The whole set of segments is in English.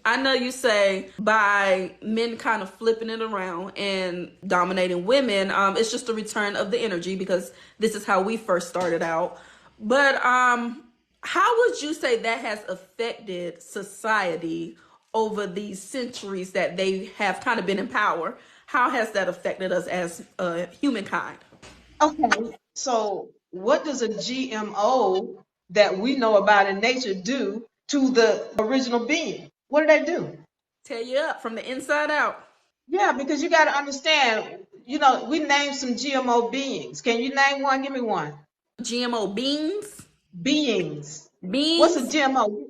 I know you say by men kind of flipping it around and dominating women, it's just a return of the energy because this is how we first started out. But how would you say that has affected society over these centuries that they have kind of been in power? How has that affected us as humankind? Okay, so what does a GMO that we know about in nature do to the original being? What do they do? Tear you up from the inside out. Yeah, because you got to understand, we named some GMO beings. Can you name one? Give me one. GMO beans, Beings. What's a beans. GMO?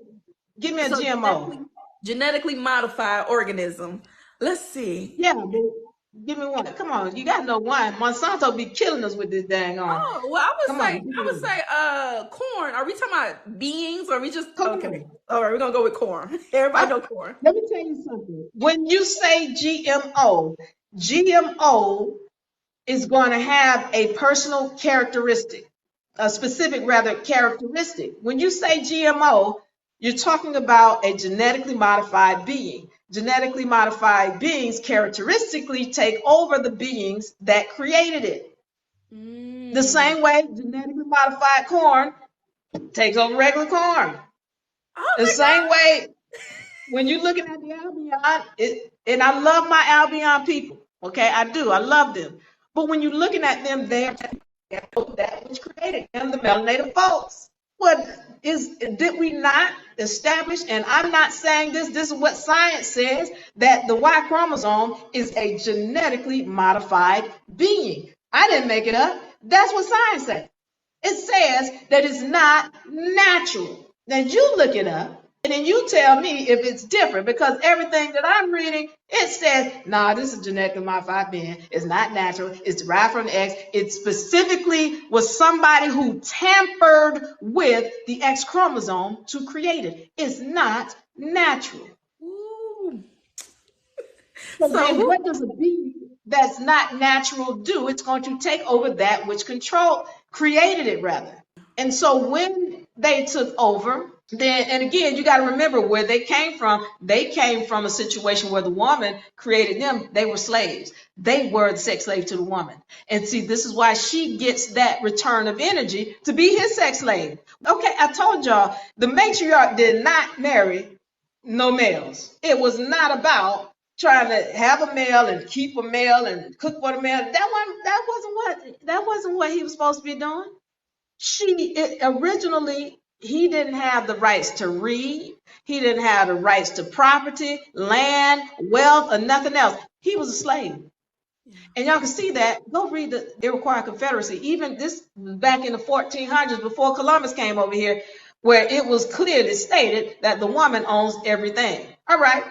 Give me a So GMO. genetically modified organism. Let's see. Yeah, but give me one. Come on, you got to know one. Monsanto be killing us with this dang on. Oh, well, I would Come on, say give me I would one. say corn. Are we talking about beans or are we just Come okay? on. All right, we're gonna go with corn. Everybody know corn. Let me tell you something. When you say GMO, GMO is going to have a personal characteristic, a specific rather characteristic. When you say GMO, you're talking about a genetically modified being. Genetically modified beings characteristically take over the beings that created it. The Mm. same way genetically modified corn takes over regular corn. Oh The my same way when you're looking at the Albion, and I love my Albion people, okay, I do, I love them. But when you're looking at them, they're that which created them, the melanated folks. What did we not establish? And I'm not saying this, this is what science says, that the Y chromosome is a genetically modified being. I didn't make it up. That's what science says. It says that it's not natural. Now you look it up and then you tell me if it's different because everything that I'm reading, it says, nah, this is genetically modified being. It's not natural. It's derived from the X. It specifically was somebody who tampered with the X chromosome to create it. It's not natural. Ooh. So So then who? what does a being that's not natural do? It's going to take over that which created it rather. And so when they took over, then, and again, you got to remember where they came from. They came from a situation where the woman created them. They were slaves. They were the sex slave to the woman. And see, this is why she gets that return of energy to be his sex slave. Okay, I told y'all the matriarch did not marry no males. It was not about trying to have a male and keep a male and cook for the male. That wasn't what he was supposed to be doing. Originally he didn't have the rights to read. He didn't have the rights to property, land, wealth, or nothing else. He was a slave. And y'all can see that. Go read the Iroquois Confederacy. Even this back in the 1400s, before Columbus came over here, where it was clearly stated that the woman owns everything. All right.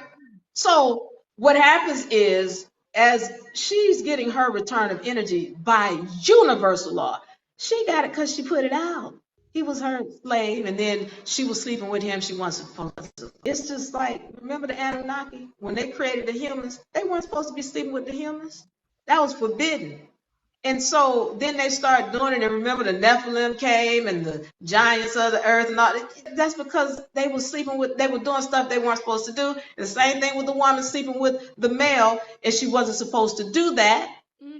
So what happens is, as she's getting her return of energy by universal law, she got it because she put it out. He was her slave, and then she was sleeping with him. She wasn't supposed to. It's just like, remember the Anunnaki? When they created the humans, they weren't supposed to be sleeping with the humans. That was forbidden. And so then they started doing it. And remember, the Nephilim came and the giants of the earth and all. That's because they were doing stuff they weren't supposed to do. The same thing with the woman sleeping with the male, and she wasn't supposed to do that.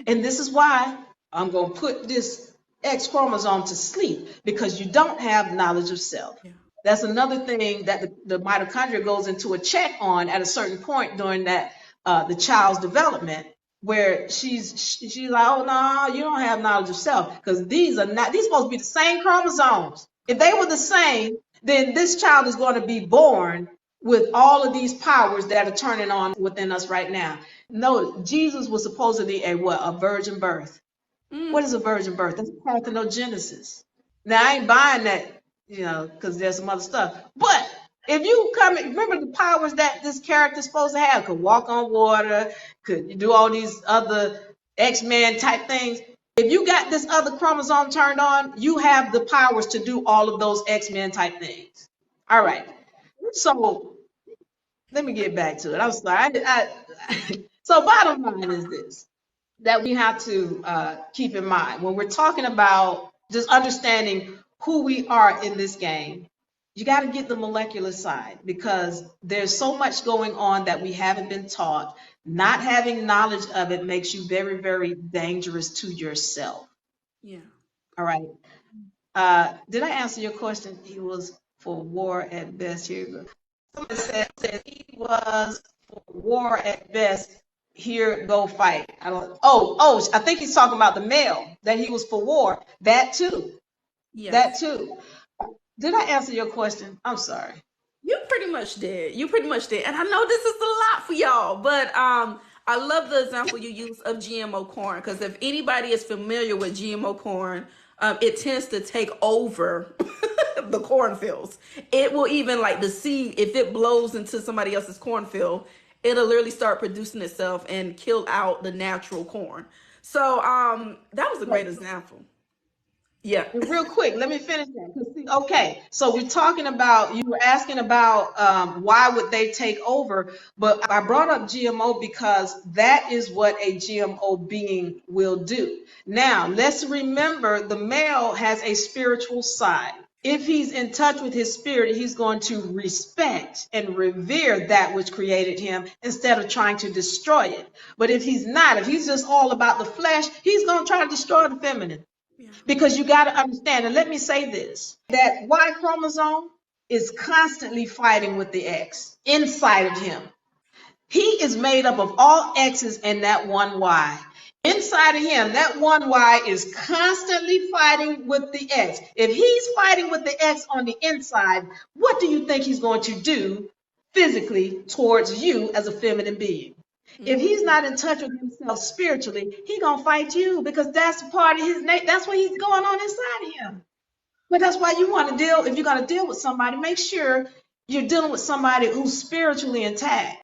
And this is why I'm going to put this X chromosome to sleep, because you don't have knowledge of self. Yeah. That's another thing that the mitochondria goes into a check on at a certain point during that the child's development, where she's like, oh no, you don't have knowledge of self, because these supposed to be the same chromosomes. If they were the same, then this child is going to be born with all of these powers that are turning on within us right now. No, Jesus was supposedly a virgin birth. What is a virgin birth? That's parthenogenesis. Now I ain't buying that, because there's some other stuff. But if you remember the powers that this character's supposed to have, could walk on water, could do all these other X-Men type things. If you got this other chromosome turned on, you have the powers to do all of those X-Men type things. All right. So let me get back to it. I'm sorry. So bottom line is this, that we have to keep in mind when we're talking about just understanding who we are in this game. You got to get the molecular side because there's so much going on that we haven't been taught. Not having knowledge of it makes you very, very dangerous to yourself. Yeah. All right. Did I answer your question? He was for war at best. Here you go. Somebody said he was for war at best. Here, go fight. I don't. Oh, I think he's talking about the male that he was for war. That too. Yes. That too. Did I answer your question? I'm sorry. You pretty much did. You pretty much did. And I know this is a lot for y'all, but I love the example you use of GMO corn because if anybody is familiar with GMO corn, it tends to take over the cornfields. It will even like the seed, if it blows into somebody else's cornfield, it'll literally start producing itself and kill out the natural corn. So that was a great example. Yeah. Real quick, let me finish that. Okay, so we're talking about, you were asking about why would they take over, but I brought up GMO because that is what a GMO being will do. Now, let's remember the male has a spiritual side. If he's in touch with his spirit, he's going to respect and revere that which created him instead of trying to destroy it. But if he's not, if he's just all about the flesh, he's going to try to destroy the feminine. Because you got to understand, and let me say this, that Y chromosome is constantly fighting with the X inside of him. He is made up of all X's and that one Y. Inside of him, that one Y is constantly fighting with the X. If he's fighting with the X on the inside, what do you think he's going to do physically towards you as a feminine being? If he's not in touch with himself spiritually, he's going to fight you because that's part of his nature. That's what he's going on inside of him. But that's why you want to deal, if you're going to deal with somebody, make sure you're dealing with somebody who's spiritually intact.